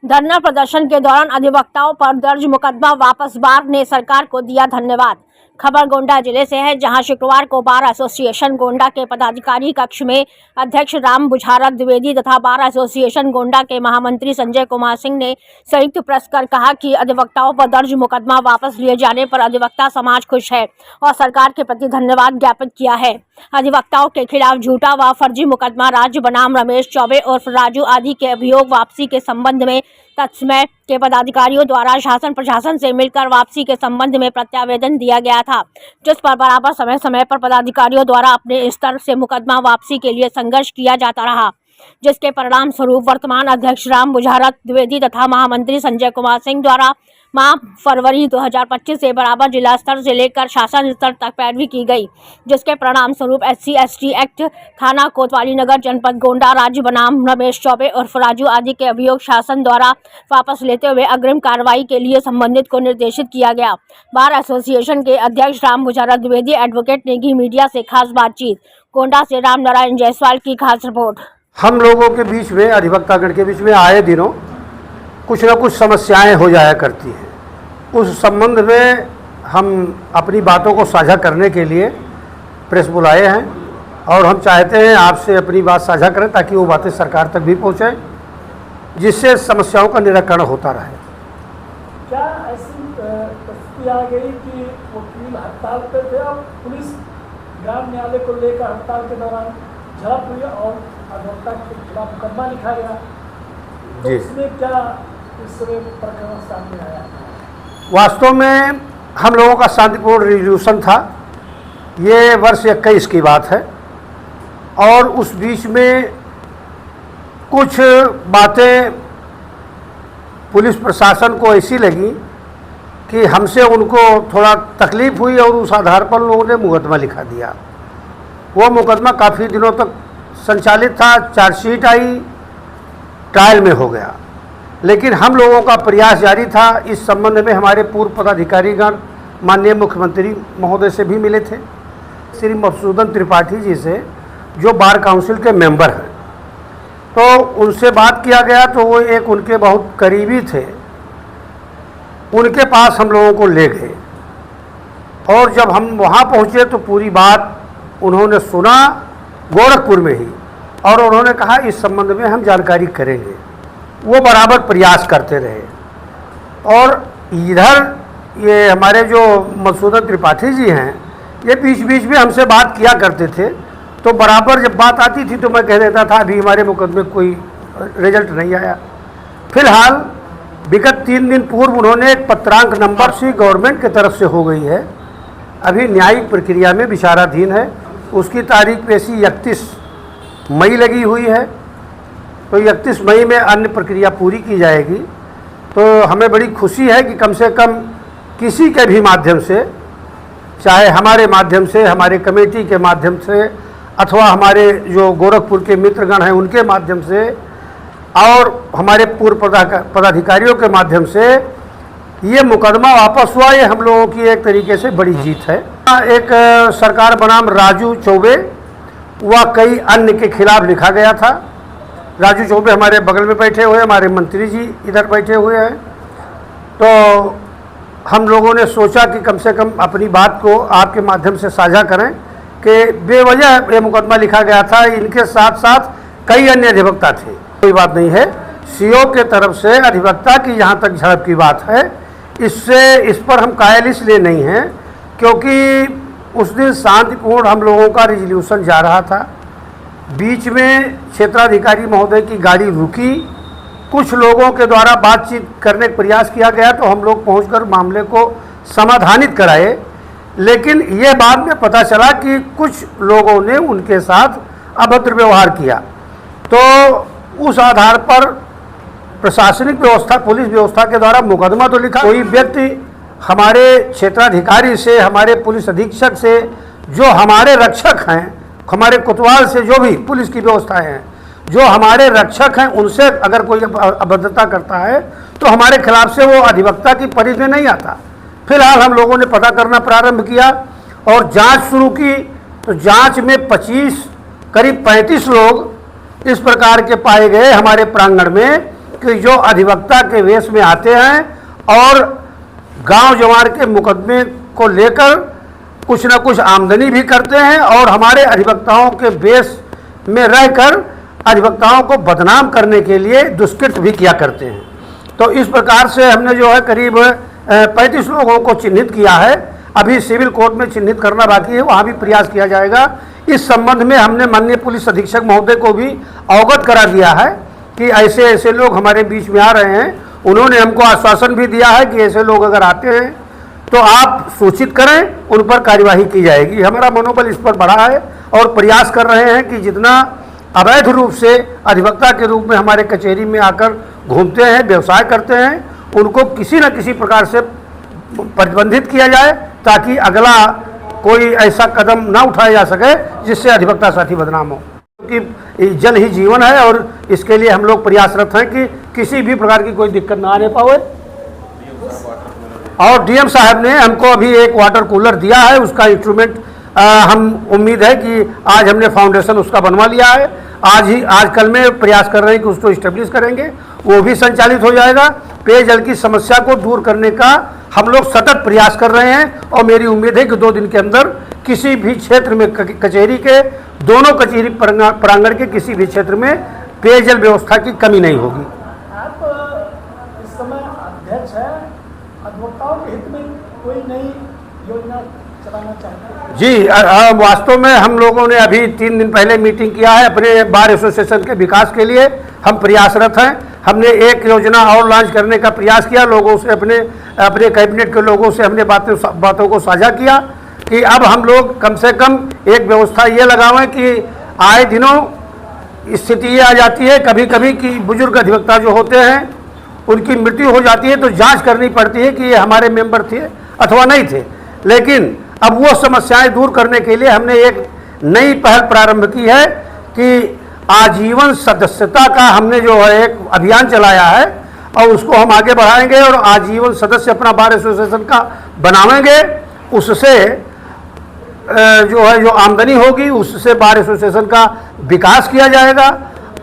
धरना प्रदर्शन के दौरान अधिवक्ताओं पर दर्ज मुकदमा वापस बार ने सरकार को दिया धन्यवाद। खबर गोंडा जिले से है, जहां शुक्रवार को बार एसोसिएशन गोंडा के पदाधिकारी कक्ष में अध्यक्ष राम बुझारत द्विवेदी तथा बार एसोसिएशन गोंडा के महामंत्री संजय कुमार सिंह ने संयुक्त प्रेस कर कहा कि अधिवक्ताओं पर दर्ज मुकदमा वापस लिए जाने पर अधिवक्ता समाज खुश है और सरकार के प्रति धन्यवाद ज्ञापित किया है। अधिवक्ताओं के खिलाफ झूठा व फर्जी मुकदमा राज्य बनाम रमेश चौबे और राजू आदि के अभियोग वापसी के संबंध में तत्समय के पदाधिकारियों द्वारा शासन प्रशासन से मिलकर वापसी के संबंध में प्रत्यावेदन दिया गया था, जिस पर बराबर समय समय पर पदाधिकारियों द्वारा अपने स्तर से मुकदमा वापसी के लिए संघर्ष किया जाता रहा, जिसके परिणाम स्वरूप वर्तमान अध्यक्ष राम बुझारत द्विवेदी तथा महामंत्री संजय कुमार सिंह द्वारा माह फरवरी 2025 से बराबर जिला स्तर से लेकर शासन स्तर तक पैरवी की गई, जिसके परिणाम स्वरूप SC/ST एक्ट थाना कोतवाली नगर जनपद गोंडा राज्य बनाम रमेश चौबे और राजू आदि के अभियोग शासन द्वारा वापस लेते हुए अग्रिम कार्रवाई के लिए संबंधित को निर्देशित किया गया। बार एसोसिएशन के अध्यक्ष राम बुझारत द्विवेदी एडवोकेट ने की मीडिया से खास बातचीत। गोंडा से राम नारायण जायसवाल की खास रिपोर्ट। हम लोगों के बीच में, अधिवक्तागण के बीच में आए दिनों कुछ न कुछ समस्याएं हो जाया करती हैं। उस संबंध में हम अपनी बातों को साझा करने के लिए प्रेस बुलाए हैं और हम चाहते हैं आपसे अपनी बात साझा करें ताकि वो बातें सरकार तक भी पहुँचे, जिससे समस्याओं का निराकरण होता रहे। क्या ऐसी परिस्थिति आ गई कि वकील हड़ताल पे थे और पुलिस ग्राम न्यायालय को लेकर हड़ताल के दौरान झड़प हुई और अधिवक्ता के खिलाफ मुकदमा लिखा गया, तो इसमें क्या इस प्रकरण सामने आया? वास्तव में हम लोगों का शांतिपूर्ण रिजोल्यूशन था। ये वर्ष 21 की बात है और उस बीच में कुछ बातें पुलिस प्रशासन को ऐसी लगी कि हमसे उनको थोड़ा तकलीफ हुई और उस आधार पर लोगों ने मुकदमा लिखा दिया। वो मुकदमा काफ़ी दिनों तक संचालित था, चार्जशीट आई, ट्रायल में हो गया, लेकिन हम लोगों का प्रयास जारी था। इस संबंध में हमारे पूर्व पदाधिकारीगण माननीय मुख्यमंत्री महोदय से भी मिले थे, श्री मधुसूदन त्रिपाठी जी से, जो बार काउंसिल के मेंबर हैं। तो उनसे बात किया गया तो वो एक उनके बहुत करीबी थे, उनके पास हम लोगों को ले गए और जब हम वहाँ पहुँचे तो पूरी बात उन्होंने सुना गोरखपुर में ही, और उन्होंने कहा इस संबंध में हम जानकारी करेंगे। वो बराबर प्रयास करते रहे और इधर ये हमारे जो मधुसूदन त्रिपाठी जी हैं, ये बीच बीच में हमसे बात किया करते थे। तो बराबर जब बात आती थी तो मैं कह देता था अभी हमारे मुकदमे कोई रिजल्ट नहीं आया। फिलहाल विगत 3 दिन पूर्व उन्होंने एक पत्रांक नंबर सी गवर्नमेंट की तरफ से हो गई है, अभी न्यायिक प्रक्रिया में विचाराधीन है। उसकी तारीख पेशी 31 मई लगी हुई है, तो 31 मई में अन्य प्रक्रिया पूरी की जाएगी। तो हमें बड़ी खुशी है कि कम से कम किसी के भी माध्यम से, चाहे हमारे माध्यम से, हमारे कमेटी के माध्यम से, अथवा हमारे जो गोरखपुर के मित्रगण हैं उनके माध्यम से और हमारे पूर्व पदाधिकारियों के माध्यम से ये मुकदमा वापस हुआ। ये हम लोगों की एक तरीके से बड़ी जीत है। एक सरकार बनाम राजू चौबे व कई अन्य के खिलाफ लिखा गया था। राजू चौबे हमारे बगल में बैठे हुए, हमारे मंत्री जी इधर बैठे हुए हैं। तो हम लोगों ने सोचा कि कम से कम अपनी बात को आपके माध्यम से साझा करें कि बेवजह ये मुकदमा लिखा गया था। इनके साथ साथ कई अन्य अधिवक्ता थे, कोई बात नहीं है। CO के तरफ से अधिवक्ता की जहाँ तक झड़प की बात है, इस पर हम कायल इसलिए नहीं हैं क्योंकि उस दिन शांतिपूर्ण हम लोगों का रिजोल्यूशन जा रहा था। बीच में क्षेत्राधिकारी महोदय की गाड़ी रुकी, कुछ लोगों के द्वारा बातचीत करने का प्रयास किया गया तो हम लोग पहुंचकर मामले को समाधानित कराए, लेकिन ये बाद में पता चला कि कुछ लोगों ने उनके साथ अभद्र व्यवहार किया। तो उस आधार पर प्रशासनिक व्यवस्था, पुलिस व्यवस्था के द्वारा मुकदमा तो लिखा। कोई व्यक्ति हमारे क्षेत्राधिकारी से, हमारे पुलिस अधीक्षक से, जो हमारे रक्षक हैं, हमारे कोतवाल से, जो भी पुलिस की व्यवस्थाएं हैं, जो हमारे रक्षक हैं, उनसे अगर कोई अभद्रता करता है तो हमारे खिलाफ से वो अधिवक्ता की परिधि में नहीं आता। फिलहाल हम लोगों ने पता करना प्रारंभ किया और जांच शुरू की, तो जांच में करीब 35 लोग इस प्रकार के पाए गए हमारे प्रांगण में, कि जो अधिवक्ता के वेश में आते हैं और गांव जवार के मुकदमे को लेकर कुछ न कुछ आमदनी भी करते हैं और हमारे अधिवक्ताओं के बेस में रहकर अधिवक्ताओं को बदनाम करने के लिए दुष्कृत्य भी किया करते हैं। तो इस प्रकार से हमने जो है करीब 35 लोगों को चिन्हित किया है। अभी सिविल कोर्ट में चिन्हित करना बाकी है, वहाँ भी प्रयास किया जाएगा। इस संबंध में हमने माननीय पुलिस अधीक्षक महोदय को भी अवगत करा दिया है कि ऐसे ऐसे लोग हमारे बीच में आ रहे हैं। उन्होंने हमको आश्वासन भी दिया है कि ऐसे लोग अगर आते हैं तो आप सूचित करें, उन पर कार्यवाही की जाएगी। हमारा मनोबल इस पर बढ़ा है और प्रयास कर रहे हैं कि जितना अवैध रूप से अधिवक्ता के रूप में हमारे कचहरी में आकर घूमते हैं, व्यवसाय करते हैं, उनको किसी न किसी प्रकार से प्रतिबंधित किया जाए ताकि अगला कोई ऐसा कदम ना उठाया जा सके जिससे अधिवक्ता साथी बदनाम हो। क्योंकि जल ही जीवन है और इसके लिए हम लोग प्रयासरत हैं कि किसी भी प्रकार की कोई दिक्कत ना आने पाए। और डीएम साहब ने हमको अभी एक वाटर कूलर दिया है, उसका इंस्ट्रूमेंट हम उम्मीद है कि आज हमने फाउंडेशन उसका बनवा लिया है। आज कल में प्रयास कर रहे हैं कि उसको इस्टेब्लिश करेंगे, वो भी संचालित हो जाएगा। पेयजल की समस्या को दूर करने का हम लोग सतत प्रयास कर रहे हैं और मेरी उम्मीद है कि 2 दिन के अंदर किसी भी क्षेत्र में कचहरी के दोनों कचहरी प्रांगण के किसी भी क्षेत्र में पेयजल व्यवस्था की कमी नहीं होगी। आप इस समय अध्यक्ष हैं, अधिवक्ताओं के हित में कोई नई योजना चलाना चाहते हैं? जी, वास्तव में हम लोगों ने अभी 3 दिन पहले मीटिंग किया है अपने बार एसोसिएशन के विकास के लिए। हम प्रयासरत हैं। हमने एक योजना और लॉन्च करने का प्रयास किया, लोगों से अपने कैबिनेट के लोगों से हमने बातों को साझा किया कि अब हम लोग कम से कम एक व्यवस्था ये लगावें कि आए दिनों स्थिति ये आ जाती है कभी कभी कि बुजुर्ग अधिवक्ता जो होते हैं उनकी मृत्यु हो जाती है तो जांच करनी पड़ती है कि ये हमारे मेंबर थे अथवा नहीं थे। लेकिन अब वो समस्याएं दूर करने के लिए हमने एक नई पहल प्रारंभ की है कि आजीवन सदस्यता का हमने जो है एक अभियान चलाया है और उसको हम आगे बढ़ाएंगे और आजीवन सदस्य अपना बार एसोसिएशन का बनावेंगे। उससे जो आमदनी होगी उससे बार एसोसिएशन का विकास किया जाएगा।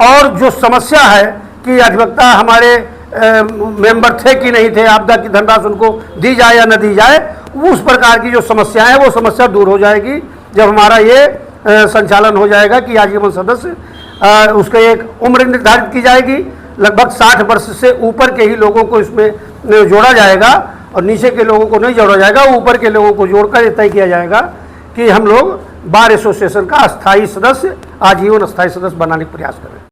और जो समस्या है कि अधिवक्ता हमारे मेंबर थे कि नहीं थे, आपदा की धनराशि उनको दी जाए या न दी जाए, उस प्रकार की जो समस्या है वो समस्या दूर हो जाएगी जब हमारा ये संचालन हो जाएगा कि आजीवन सदस्य उसके एक उम्र निर्धारित की जाएगी। लगभग 60 वर्ष से ऊपर के ही लोगों को इसमें जोड़ा जाएगा और नीचे के लोगों को नहीं जोड़ा जाएगा। ऊपर के लोगों को जोड़कर ये तय किया जाएगा कि हम लोग बार एसोसिएशन का अस्थायी सदस्य, आजीवन अस्थायी सदस्य बनाने का प्रयास करें।